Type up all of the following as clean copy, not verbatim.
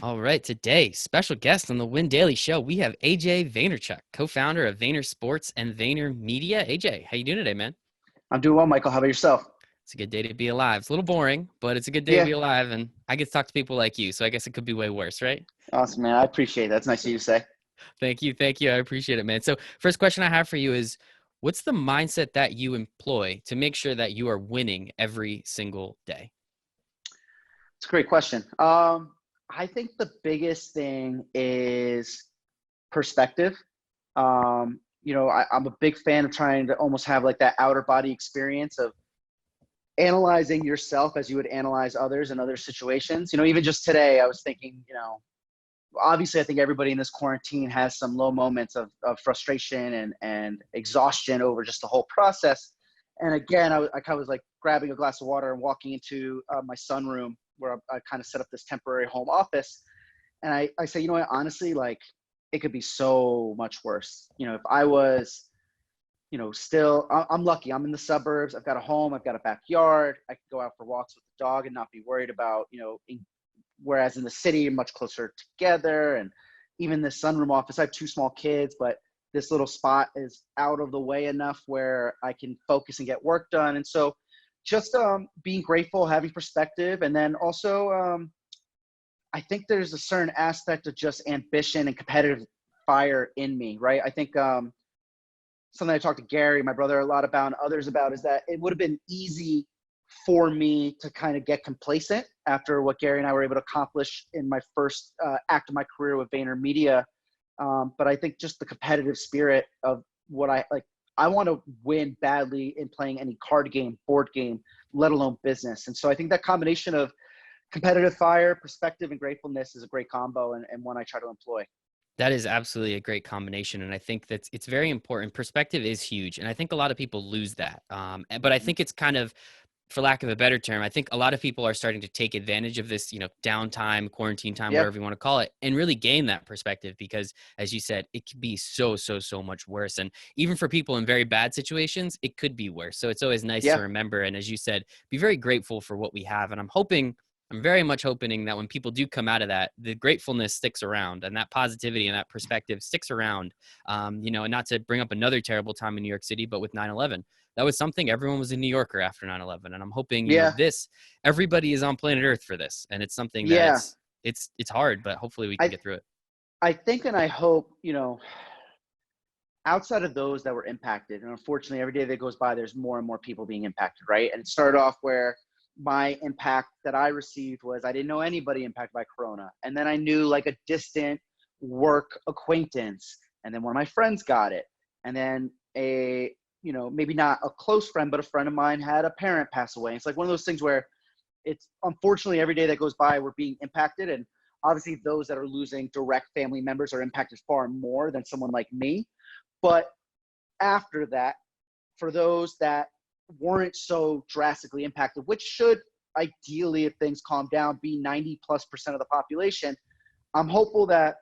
All right, today, special guest on the Win Daily Show, we have AJ Vaynerchuck, co-founder of Vayner Sports and Vayner Media. AJ, how you doing today, man? I'm doing well, Michael. How about yourself? It's a good day to be alive. It's a little boring, but it's a good day to Yeah, be alive, and I get to talk to people like you, so I guess it could be way worse, right? awesome, man. I appreciate it. That's nice of you to say. Thank you, thank you. I appreciate it, man. So, first question I have for you is, what's the mindset that you employ to make sure that you are winning every single day? It's a great question. I think the biggest thing is perspective. I'm a big fan of trying to almost have like that outer body experience of analyzing yourself as you would analyze others in other situations. Even just today, I was thinking, obviously I think everybody in this quarantine has some low moments of frustration and exhaustion over just the whole process. And again, I kind of was like grabbing a glass of water and walking into my sunroom where I kind of set up this temporary home office. And I say, you know what, honestly, like it could be so much worse. If I was, I'm lucky. I'm in the suburbs. I've got a home. I've got a backyard. I can go out for walks with the dog and not be worried about, whereas in the city, you're much closer together. And even this sunroom office, I have two small kids, but this little spot is out of the way enough where I can focus and get work done. And so just being grateful, having perspective, and then also I think there's a certain aspect of just ambition and competitive fire in me, right? I think something I talked to Gary, my brother, a lot about and others about is that it would have been easy for me to kind of get complacent after what Gary and I were able to accomplish in my first act of my career with Vayner Media. But I think just the competitive spirit of what I like, I want to win badly in playing any card game, board game, let alone business. And so I think that combination of competitive fire, perspective, and gratefulness is a great combo and one I try to employ. That is absolutely a great combination, and I think that it's very important. Perspective is huge, and I think a lot of people lose that. But I think it's kind of, for lack of a better term, I think a lot of people are starting to take advantage of this, downtime, quarantine time, Yeah, whatever you want to call it, and really gain that perspective because, as you said, it could be so much worse. And even for people in very bad situations, it could be worse. So it's always nice to yeah. remember. And as you said, be very grateful for what we have. And I'm very much hoping that when people do come out of that, the gratefulness sticks around and that positivity and that perspective sticks around. And not to bring up another terrible time in New York City, but with 9/11, that was something everyone was a New Yorker after 9/11. And I'm hoping, Yeah, everybody is on planet Earth for this. And it's something that yeah. it's hard, but hopefully we can I get through it. I think and I hope, outside of those that were impacted, and unfortunately every day that goes by, there's more and more people being impacted, right? And it started off where my impact that I received was I didn't know anybody impacted by Corona. And then I knew like a distant work acquaintance. And then one of my friends got it. And then maybe not a close friend, but a friend of mine had a parent pass away. It's like one of those things where it's unfortunately every day that goes by, we're being impacted. And obviously those that are losing direct family members are impacted far more than someone like me. But after that, for those that weren't so drastically impacted, which should ideally, if things calm down, be 90+% of the population, I'm hopeful that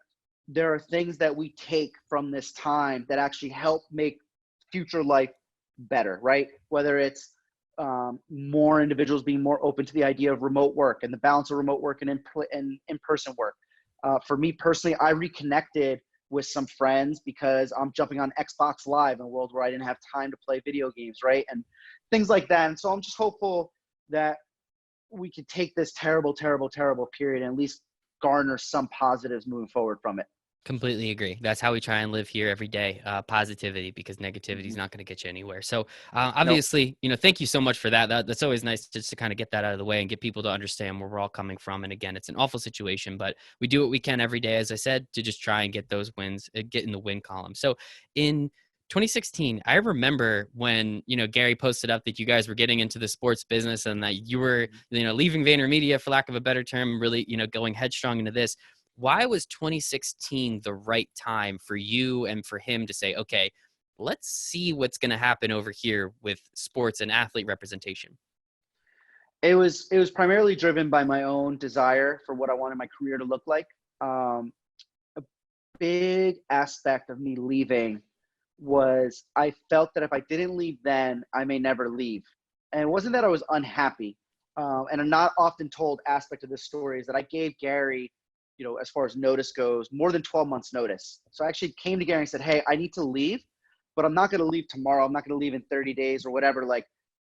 there are things that we take from this time that actually help make future life better, right? Whether it's more individuals being more open to the idea of remote work and the balance of remote work and in-person work. For me personally, I reconnected with some friends because I'm jumping on Xbox Live in a world where I didn't have time to play video games, right? And things like that. And so I'm just hopeful that we could take this terrible period and at least garner some positives moving forward from it. Completely agree. That's how we try and live here every day. Positivity, because negativity is Mhm. not going to get you anywhere. So Nope. obviously, thank you so much for that. That's always nice just to kind of get that out of the way and get people to understand where we're all coming from. And again, it's an awful situation, but we do what we can every day, as I said, to just try and get those wins, get in the win column. So in 2016, I remember when, Gary posted up that you guys were getting into the sports business and that you were, leaving VaynerMedia, for lack of a better term, really, going headstrong into this. Why was 2016 the right time for you and for him to say, okay, let's see what's going to happen over here with sports and athlete representation? It was primarily driven by my own desire for what I wanted my career to look like. A big aspect of me leaving was I felt that if I didn't leave then, I may never leave. And it wasn't that I was unhappy. And a not often told aspect of this story is that I gave Gary as far as notice goes, more than 12 months notice. So I actually came to Gary and said, hey, I need to leave, but I'm not going to leave tomorrow. I'm not going to leave in 30 days or whatever. Like,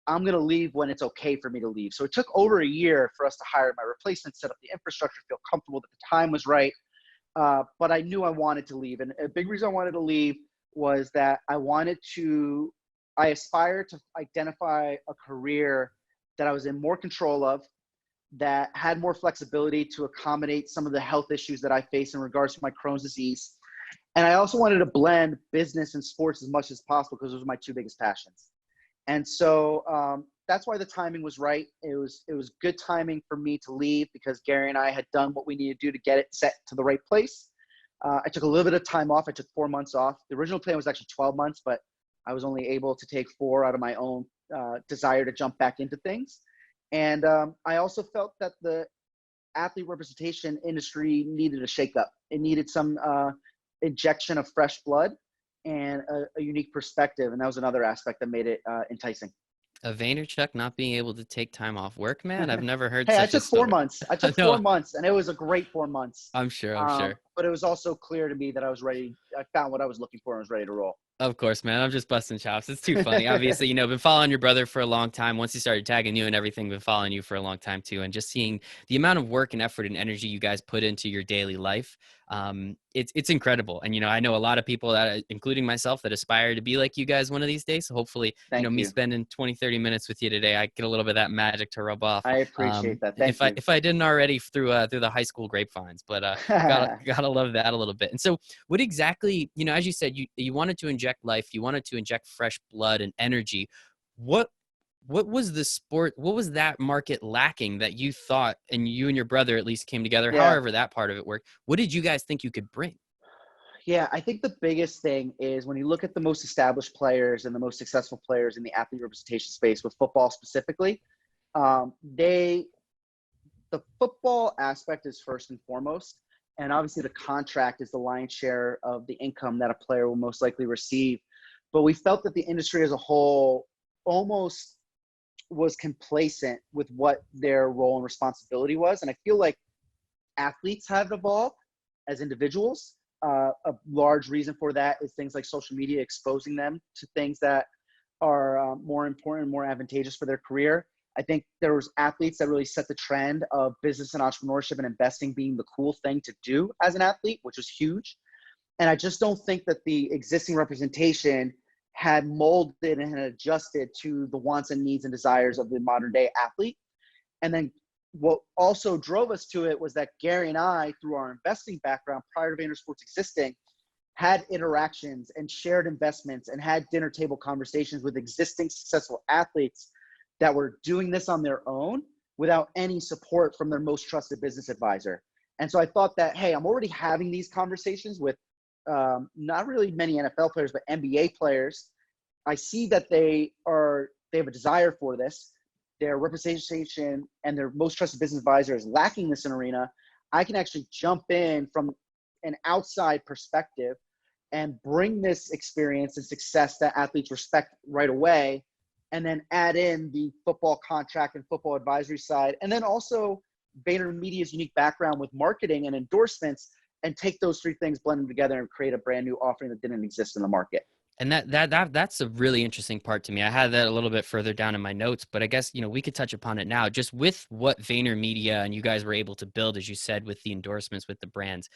I'm going to leave when it's okay for me to leave. So it took over a year for us to hire my replacement, set up the infrastructure, feel comfortable that the time was right. But I knew I wanted to leave. And a big reason I wanted to leave was that I aspired to identify a career that I was in more control of, that had more flexibility to accommodate some of the health issues that I face in regards to my Crohn's disease. And I also wanted to blend business and sports as much as possible because those were my two biggest passions. And so that's why the timing was right. It was good timing for me to leave because Gary and I had done what we needed to do to get it set to the right place. I took a little bit of time off. I took 4 months off. The original plan was actually 12 months, but I was only able to take 4 out of my own desire to jump back into things. And I also felt that the athlete representation industry needed a shakeup. It needed some injection of fresh blood and a unique perspective. And that was another aspect that made it enticing. A Vaynerchuck not being able to take time off work, man. I've never heard Hey, I such a took 4 story. months. I took No, 4 months, and it was a great 4 months. I'm sure. I'm sure. But it was also clear to me that I was ready. I found what I was looking for and was ready to roll. Of course, man. I'm just busting chops. It's too funny. Obviously, been following your brother for a long time. Once he started tagging you and everything, been following you for a long time too. And just seeing the amount of work and effort and energy you guys put into your daily life, it's incredible. And I know a lot of people that, including myself, that aspire to be like you guys one of these days. So hopefully, Thank me you. spending 20, 30 minutes with you today, I get a little bit of that magic to rub off. I appreciate that. Thank you. If I didn't already through the high school grapevines, but gotta love that a little bit. And so, what exactly, as you said, you wanted to inject life, you wanted to inject fresh blood and energy. What was the sport? What was that market lacking that you thought, and you and your brother at least came together? Yeah. However, that part of it worked. What did you guys think you could bring? Yeah, I think the biggest thing is when you look at the most established players and the most successful players in the athlete representation space, with football specifically, the football aspect is first and foremost. And obviously the contract is the lion's share of the income that a player will most likely receive. But we felt that the industry as a whole almost was complacent with what their role and responsibility was. And I feel like athletes have evolved as individuals. A large reason for that is things like social media exposing them to things that are more important, more advantageous for their career. I think there was athletes that really set the trend of business and entrepreneurship and investing being the cool thing to do as an athlete, which was huge. And I just don't think that the existing representation had molded and had adjusted to the wants and needs and desires of the modern day athlete. And then what also drove us to it was that Gary and I, through our investing background prior to VaynerSports existing, had interactions and shared investments and had dinner table conversations with existing successful athletes that were doing this on their own without any support from their most trusted business advisor. And so I thought that, hey, I'm already having these conversations with not really many NFL players, but NBA players. I see that they have a desire for this. Their representation and their most trusted business advisor is lacking this in arena. I can actually jump in from an outside perspective and bring this experience and success that athletes respect right away, and then add in the football contract and football advisory side, and then also VaynerMedia's unique background with marketing and endorsements, and take those three things, blend them together, and create a brand new offering that didn't exist in the market. And that's a really interesting part to me. I had that a little bit further down in my notes, but I guess, we could touch upon it now, just with what VaynerMedia and you guys were able to build, as you said, with the endorsements, with the brands,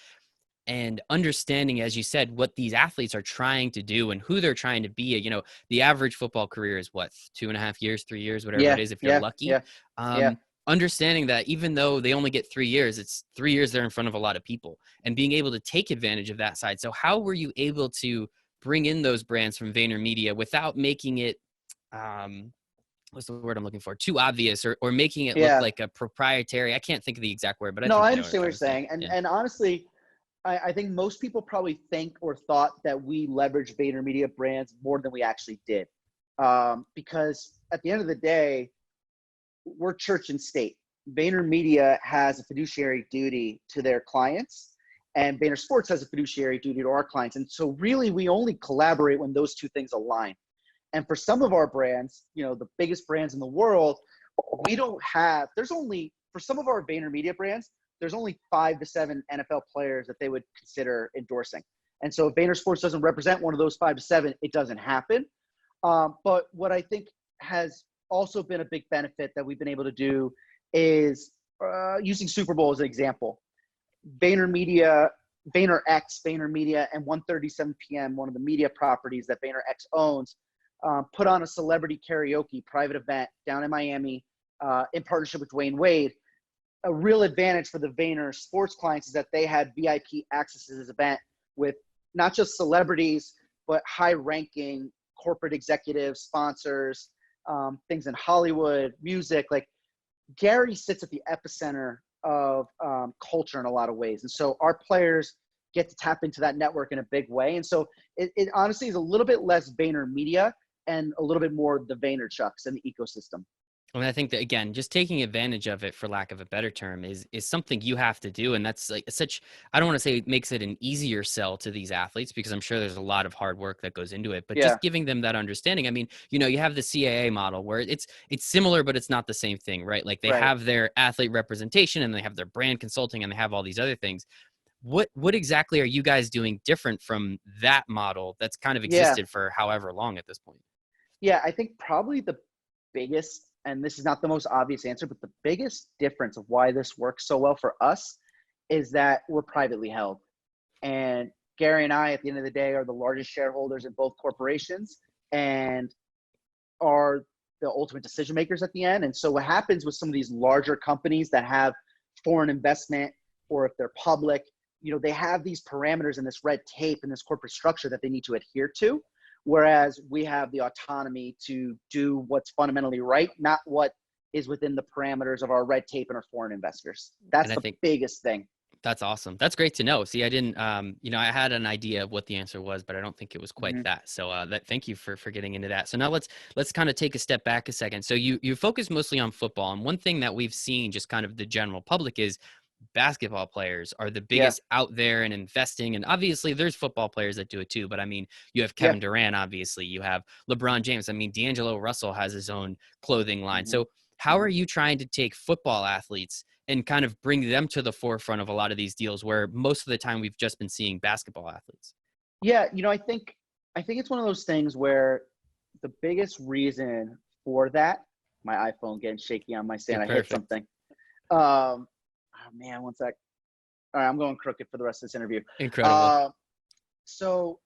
and understanding, as you said, what these athletes are trying to do and who they're trying to be. The average football career is what, 2.5 years, 3 years, whatever it is, if you're lucky. Understanding that even though they only get 3 years, it's 3 years they're in front of a lot of people, and being able to take advantage of that side. So how were you able to bring in those brands from VaynerMedia without making it, what's the word I'm looking for, too obvious, or making it look like a proprietary? I can't think of the exact word, but I think I understand what you're saying. And honestly, I think most people probably think or thought that we leveraged VaynerMedia brands more than we actually did. Because at the end of the day, we're church and state. VaynerMedia has a fiduciary duty to their clients, and VaynerSports has a fiduciary duty to our clients. And so really, we only collaborate when those two things align. And for some of our brands, the biggest brands in the world, for some of our VaynerMedia brands, there's only 5 to 7 NFL players that they would consider endorsing. And so if Vayner Sports doesn't represent one of those 5 to 7, it doesn't happen. But what I think has also been a big benefit that we've been able to do is using Super Bowl as an example. VaynerX, Vayner Media, and 1:37 p.m., one of the media properties that VaynerX owns, put on a celebrity karaoke private event down in Miami in partnership with Dwayne Wade. A real advantage for the Vayner Sports clients is that they had VIP access to this event with not just celebrities, but high-ranking corporate executives, sponsors, things in Hollywood, music. Like, Gary sits at the epicenter of culture in a lot of ways. And so our players get to tap into that network in a big way. And so it honestly is a little bit less Vayner Media and a little bit more the Vaynerchucks and the ecosystem. I mean, I think that, again, just taking advantage of it, for lack of a better term, is something you have to do. And that's like such, I don't want to say it makes it an easier sell to these athletes, because I'm sure there's a lot of hard work that goes into it, but Yeah, just giving them that understanding. I mean, you have the CAA model where it's similar, but it's not the same thing, right? Like, they right. have their athlete representation and they have their brand consulting and they have all these other things. What exactly are you guys doing different from that model that's kind of Yeah. existed for however long at this point? Yeah, I think probably the biggest, and this is not the most obvious answer, but the biggest difference of why this works so well for us is that we're privately held. And Gary and I, at the end of the day, are the largest shareholders in both corporations and are the ultimate decision makers at the end. And so what happens with some of these larger companies that have foreign investment, or if they're public, they have these parameters and this red tape and this corporate structure that they need to adhere to. Whereas we have the autonomy to do what's fundamentally right, not what is within the parameters of our red tape and our foreign investors. That's And I the think biggest thing. that's awesome. That's great to know. See, I didn't, I had an idea of what the answer was, but I don't think it was quite Mm-hmm. that. So, thank you for getting into that. So now let's kind of take a step back a second. So you focus mostly on football, and one thing that we've seen, just kind of the general public, is basketball players are the Yeah. biggest out there and investing. And obviously there's football players that do it too. But I mean, you have Yeah. Kevin Durant, obviously you have LeBron James. I mean, D'Angelo Russell has his own clothing line. Mm-hmm. So how are you trying to take football athletes and kind of bring them to the forefront of a lot of these deals where most of the time we've just been seeing basketball athletes? Yeah. I think it's one of those things where the biggest reason for that, my iPhone getting shaky on my stand, You're I hit perfect. something. Oh man, one sec. All right, I'm going crooked for the rest of this interview. Incredible. Uh, so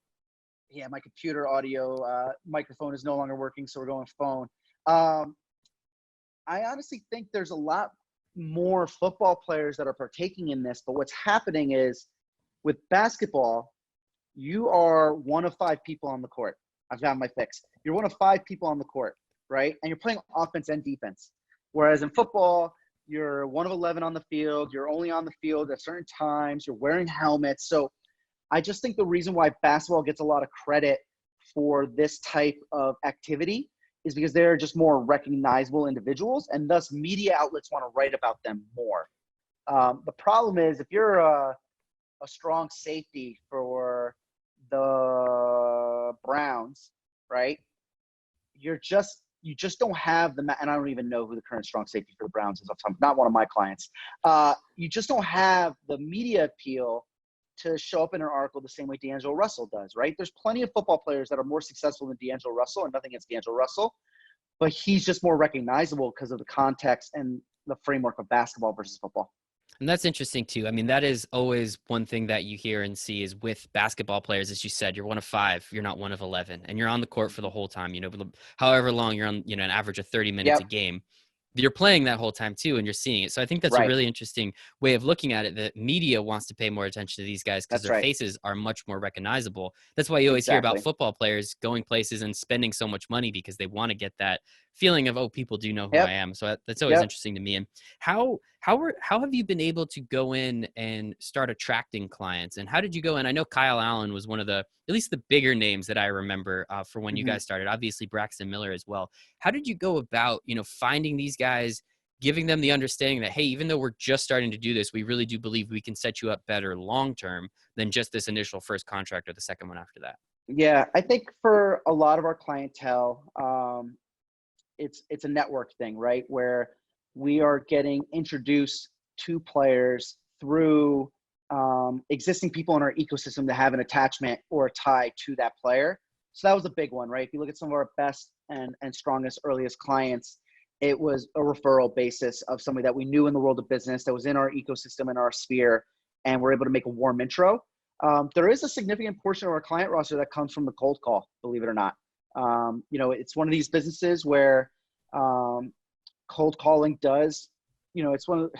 yeah, my computer audio microphone is no longer working, so we're going phone. Um, I honestly think there's a lot more football players that are partaking in this, but what's happening is with basketball, you are one of 5 people on the court. I've got my fix. You're one of 5 people on the court, right? And you're playing offense and defense. Whereas in football, you're one of 11 on the field. You're only on the field at certain times. You're wearing helmets. So I just think the reason why basketball gets a lot of credit for this type of activity is because they're just more recognizable individuals, and thus media outlets want to write about them more. The problem is if you're a strong safety for the Browns, right? You just don't have and I don't even know who the current strong safety for the Browns is. Not one of my clients. You just don't have the media appeal to show up in an article the same way D'Angelo Russell does, right? There's plenty of football players that are more successful than D'Angelo Russell, and nothing against D'Angelo Russell, but he's just more recognizable because of the context and the framework of basketball versus football. And that's interesting too. I mean, that is always one thing that you hear and see is with basketball players, as you said, you're one of 5, you're not one of 11, and you're on the court for the whole time, however long you're on, an average of 30 minutes a Yep. game. You're playing that whole time too, and you're seeing it. So I think that's a Right. really interesting way of looking at it, that media wants to pay more attention to these guys because That's their right. faces are much more recognizable. That's why you always hear about Exactly. football players going places and spending so much money, because they want to get that feeling of, oh, people do know who I Yep. am. So that's always Yep. interesting to me. And how have you been able to go in and start attracting clients? And how did you go in? I know Kyle Allen was one of the, at least the bigger names that I remember for when you Mm-hmm. guys started. Obviously Braxton Miller as well. How did you go about, finding these guys, giving them the understanding that, hey, even though we're just starting to do this, we really do believe we can set you up better long term than just this initial first contract or the second one after that? Yeah, I think for a lot of our clientele, it's a network thing, right? Where we are getting introduced to players through existing people in our ecosystem that have an attachment or a tie to that player. So that was a big one, right? If you look at some of our best and strongest, earliest clients, it was a referral basis of somebody that we knew in the world of business that was in our ecosystem, in our sphere, and we're able to make a warm intro. There is a significant portion of our client roster that comes from the cold call, believe it or not. It's one of these businesses where cold calling does, it's one of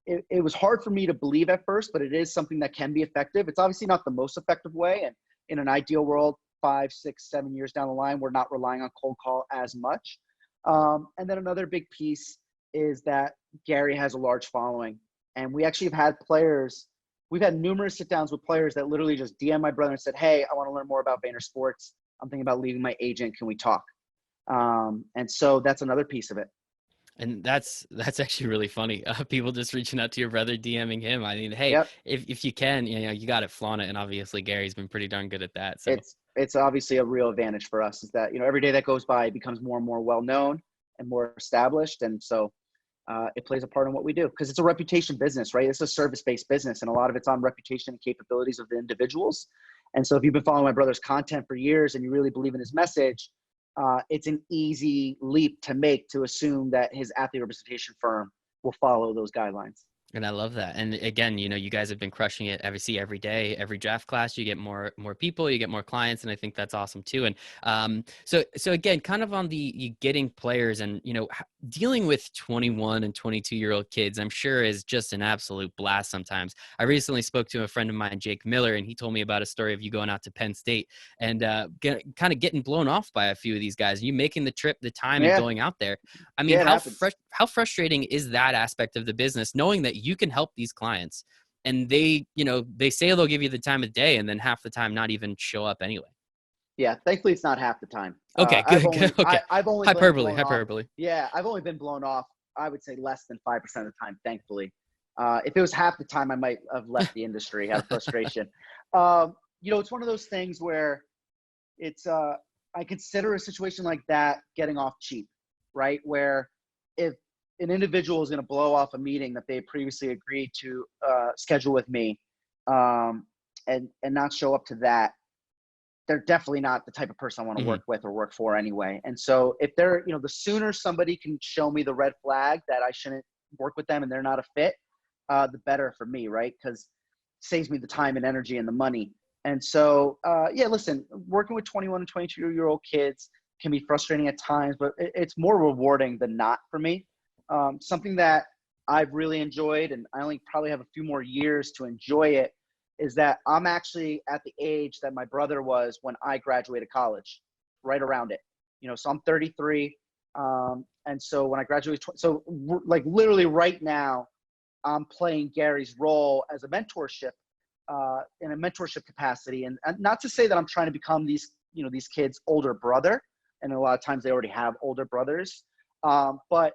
it was hard for me to believe at first, but it is something that can be effective. It's obviously not the most effective way. And in an ideal world, 5, 6, 7 years down the line, we're not relying on cold call as much. And then another big piece is that Gary has a large following. And we actually have had players, we've had numerous sit downs with players that literally just DM my brother and said, hey, I want to learn more about Vayner Sports. I'm thinking about leaving my agent. Can we talk? And so that's another piece of it. And that's actually really funny. People just reaching out to your brother, DMing him. I mean, hey, Yep. if you can, you got it, flaunt it. And obviously Gary's been pretty darn good at that. So It's obviously a real advantage for us is that, every day that goes by, it becomes more and more well-known and more established. And so it plays a part in what we do because it's a reputation business, right? It's a service-based business. And a lot of it's on reputation and capabilities of the individuals. And so if you've been following my brother's content for years and you really believe in his message, it's an easy leap to make to assume that his athlete representation firm will follow those guidelines. And I love that. And again, you guys have been crushing it every day, every draft class, you get more people, you get more clients. And I think that's awesome too. And so again, kind of on the getting players and, dealing with 21 and 22-year-old kids, I'm sure is just an absolute blast sometimes. I recently spoke to a friend of mine, Jake Miller, and he told me about a story of you going out to Penn State and kind of getting blown off by a few of these guys, you making the trip, the time and going out there. I mean, how frustrating is that aspect of the business, knowing that you can help these clients and they say they'll give you the time of day and then half the time not even show up anyway? Yeah, thankfully it's not half the time. Okay, good. Okay. I've only hyperbole. Yeah, I've only been blown off, I would say less than 5% of the time, thankfully. If it was half the time, I might have left the industry out of frustration. It's one of those things where it's I consider a situation like that getting off cheap, right? Where if an individual is going to blow off a meeting that they previously agreed to schedule with me and not show up to that, they're definitely not the type of person I want to work with or work for anyway. And so if they're, the sooner somebody can show me the red flag that I shouldn't work with them and they're not a fit, the better for me, right? Because it saves me the time and energy and the money. And so, listen, working with 21 and 22-year-old kids can be frustrating at times, but it's more rewarding than not for me. Something that I've really enjoyed, and I only probably have a few more years to enjoy it, is that I'm actually at the age that my brother was when I graduated college, right around it. So I'm 33. And so when I graduated, so like literally right now, I'm playing Gary's role as a mentorship, in a mentorship capacity. And not to say that I'm trying to become these kids' older brother. And a lot of times they already have older brothers. But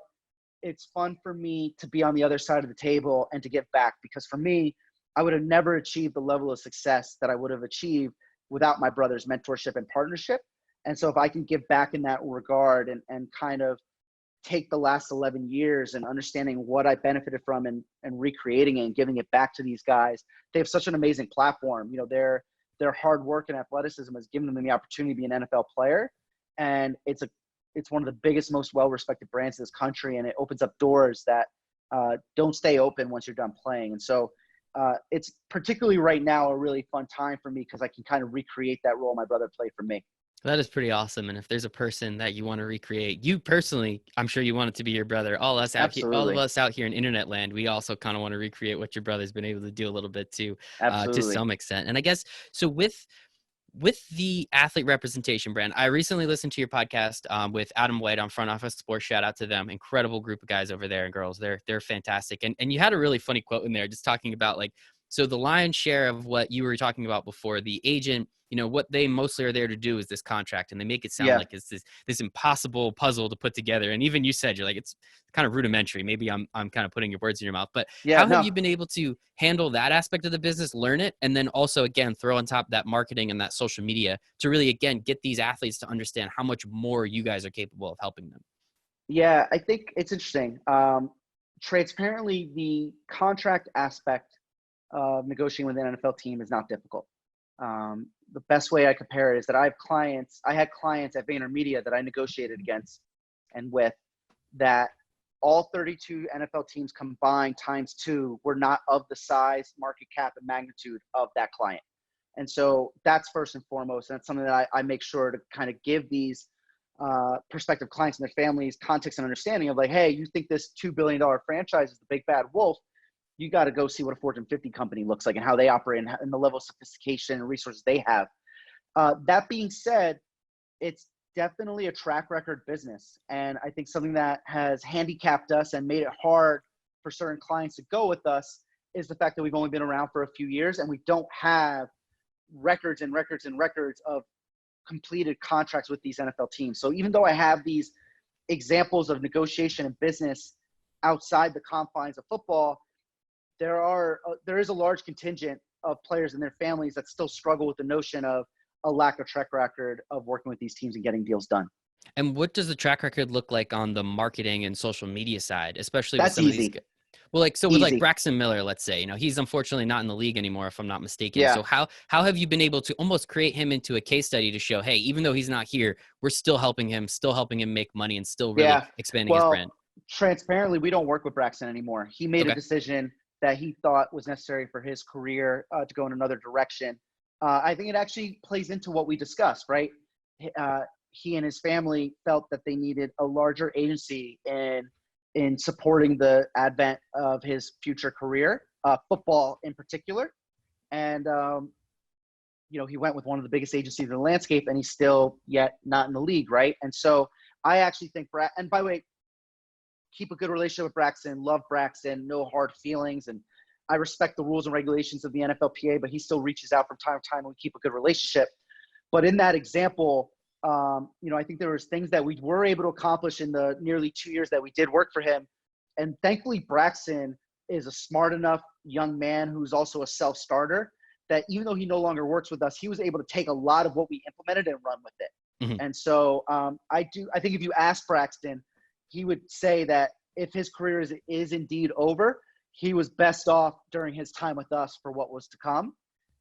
it's fun for me to be on the other side of the table and to give back, because for me, I would have never achieved the level of success that I would have achieved without my brother's mentorship and partnership. And so if I can give back in that regard and kind of take the last 11 years and understanding what I benefited from and recreating it and giving it back to these guys, they have such an amazing platform. Their hard work and athleticism has given them the opportunity to be an NFL player. And it's one of the biggest, most well-respected brands in this country. And it opens up doors that don't stay open once you're done playing. And so it's particularly right now a really fun time for me because I can kind of recreate that role my brother played for me. That is pretty awesome. And if there's a person that you want to recreate, you personally, I'm sure you want it to be your brother. All of us out here in internet land, we also kind of want to recreate what your brother's been able to do a little bit too, to some extent. And I guess, so with the athlete representation brand, I recently listened to your podcast with Adam White on Front Office Sports. Shout out to them. Incredible group of guys over there and girls. They're fantastic. And you had a really funny quote in there just talking about so the lion's share of what you were talking about before, the agent, what they mostly are there to do is this contract, and they make it sound like it's this impossible puzzle to put together. And even you said, you're like, it's kind of rudimentary. Maybe I'm kind of putting your words in your mouth, but how have you been able to handle that aspect of the business, learn it, and then also, again, throw on top that marketing and that social media to really, again, get these athletes to understand how much more you guys are capable of helping them? Yeah, I think it's interesting. transparently, the contract aspect of negotiating with an NFL team is not difficult. The best way I compare it is that I had clients at VaynerMedia that I negotiated against and with, that all 32 NFL teams combined times two were not of the size, market cap, and magnitude of that client. And so that's first and foremost. And that's something that I make sure to kind of give these prospective clients and their families context and understanding of, like, hey, you think this $2 billion franchise is the big bad wolf? You got to go see what a Fortune 50 company looks like and how they operate and the level of sophistication and resources they have. That being said, it's definitely a track record business. And I think something that has handicapped us and made it hard for certain clients to go with us is the fact that we've only been around for a few years and we don't have records and records and records of completed contracts with these NFL teams. So even though I have these examples of negotiation and business outside the confines of football, there is a large contingent of players and their families that still struggle with the notion of a lack of track record of working with these teams and getting deals done. And what does the track record look like on the marketing and social media side, especially with That's some of these? easy. Well, like, so with like Easy. Braxton Miller, let's say, he's unfortunately not in the league anymore, if I'm not mistaken. Yeah. So how have you been able to almost create him into a case study to show, hey, even though he's not here, we're still helping him make money and still really expanding his brand? Transparently, we don't work with Braxton anymore. He made a Okay. decision that he thought was necessary for his career to go in another direction. I think it actually plays into what we discussed, right? He and his family felt that they needed a larger agency in supporting the advent of his future career, football in particular. And, he went with one of the biggest agencies in the landscape, and he's still yet not in the league, right? And so I actually think and by the way, keep a good relationship with Braxton, love Braxton, no hard feelings. And I respect the rules and regulations of the NFLPA, but he still reaches out from time to time and we keep a good relationship. But in that example, I think there was things that we were able to accomplish in the nearly 2 years that we did work for him. And thankfully, Braxton is a smart enough young man who's also a self-starter that even though he no longer works with us, he was able to take a lot of what we implemented and run with it. Mm-hmm. And so I think if you ask Braxton, he would say that if his career is indeed over, he was best off during his time with us for what was to come.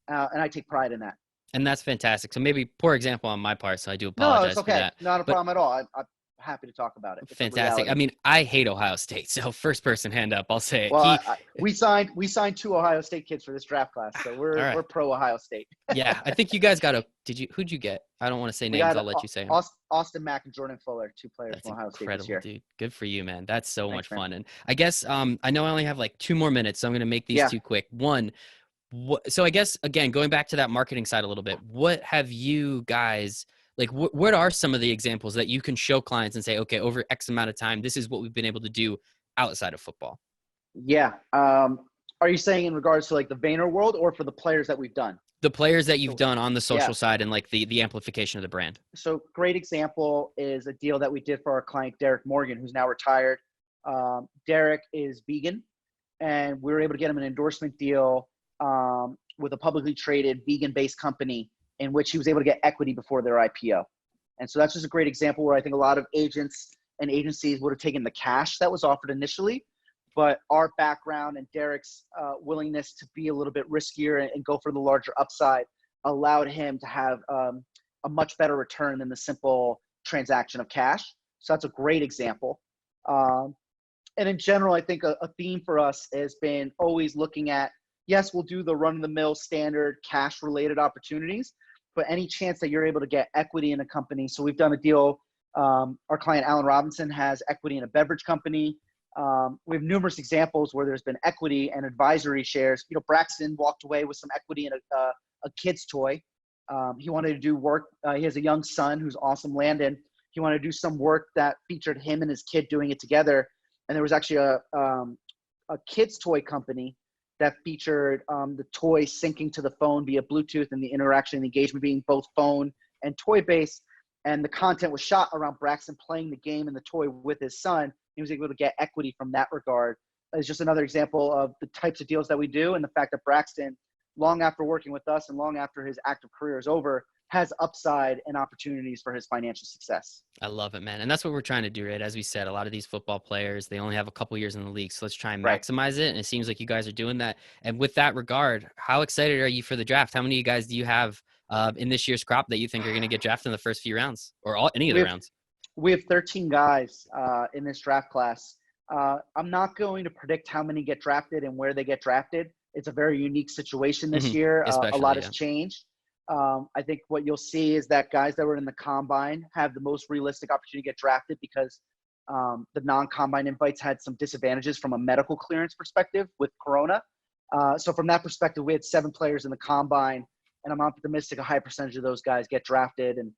And I take pride in that. And that's fantastic. So maybe poor example on my part, so I do No, apologize it's okay. for that. Not a problem at all. I'm happy to talk about it. It's Fantastic. I mean, I hate Ohio State, so first person hand up, I'll say it. Well, we signed 2 Ohio State kids for this draft class, so we're pro Ohio State. Yeah, I think you guys got who'd you get? I don't want to say names. I'll let you say them. Austin Mack and Jordan Fuller, 2 players That's from Ohio State incredible, this year. dude. Good for you, man. That's so Thanks, much man. fun. And I guess I know I only have like 2 more minutes, so I'm going to make these 2 quick. One, so I guess, again, going back to that marketing side a little bit, what have you guys, like, what are some of the examples that you can show clients and say, okay, over X amount of time, this is what we've been able to do outside of football? Yeah. Are you saying in regards to like the Vayner world or for the players that we've done? The players that you've done on the social side and like the amplification of the brand. So great example is a deal that we did for our client, Derek Morgan, who's now retired. Derek is vegan, and we were able to get him an endorsement deal with a publicly traded vegan-based company in which he was able to get equity before their IPO. And so that's just a great example where I think a lot of agents and agencies would have taken the cash that was offered initially, but our background and Derek's willingness to be a little bit riskier and go for the larger upside allowed him to have a much better return than the simple transaction of cash. So that's a great example. And in general, I think a theme for us has been always looking at, yes, we'll do the run-of-the-mill standard cash-related opportunities, but any chance that you're able to get equity in a company. So we've done a deal. Our client, Alan Robinson, has equity in a beverage company. We have numerous examples where there's been equity and advisory shares. Braxton walked away with some equity in a kid's toy. He wanted to do work. He has a young son who's awesome, Landon. He wanted to do some work that featured him and his kid doing it together. And there was actually a kid's toy company that featured the toy syncing to the phone via Bluetooth and the interaction and the engagement being both phone and toy-based. And the content was shot around Braxton playing the game and the toy with his son. He was able to get equity from that regard. It's just another example of the types of deals that we do and the fact that Braxton, long after working with us and long after his active career is over, has upside and opportunities for his financial success. I love it, man. And that's what we're trying to do, right? As we said, a lot of these football players, they only have a couple years in the league. So let's try and Right. maximize it. And it seems like you guys are doing that. And with that regard, how excited are you for the draft? How many of you guys do you have in this year's crop that you think are going to get drafted in the first few rounds or any of the rounds? We have 13 guys in this draft class. I'm not going to predict how many get drafted and where they get drafted. It's a very unique situation this year. A lot has changed. I think what you'll see is that guys that were in the combine have the most realistic opportunity to get drafted because the non-combine invites had some disadvantages from a medical clearance perspective with Corona. So from that perspective, we had 7 players in the combine, and I'm optimistic a high percentage of those guys get drafted. And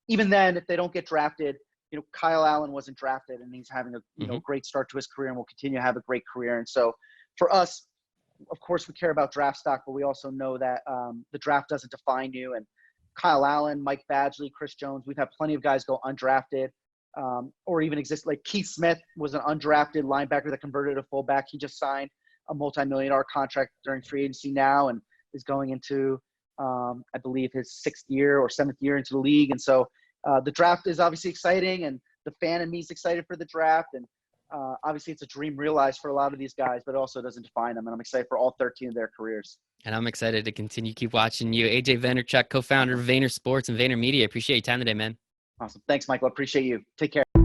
even then, if they don't get drafted, Kyle Allen wasn't drafted, and he's having a great start to his career and will continue to have a great career. And so for us, of course, we care about draft stock, but we also know that the draft doesn't define you. And Kyle Allen, Mike Badgley, Chris Jones, we've had plenty of guys go undrafted or even exist. Like Keith Smith was an undrafted linebacker that converted to fullback. He just signed a multi-million-dollar contract during free agency now and is going into, I believe, his 6th year or 7th year into the league. And so the draft is obviously exciting, and the fan in me is excited for the draft. And obviously it's a dream realized for a lot of these guys, but it also doesn't define them. And I'm excited for all 13 of their careers. And I'm excited to keep watching you. AJ Vaynerchuck, co-founder of Vayner Sports and Vayner Media. Appreciate your time today, man. Awesome. Thanks, Michael. Appreciate you. Take care.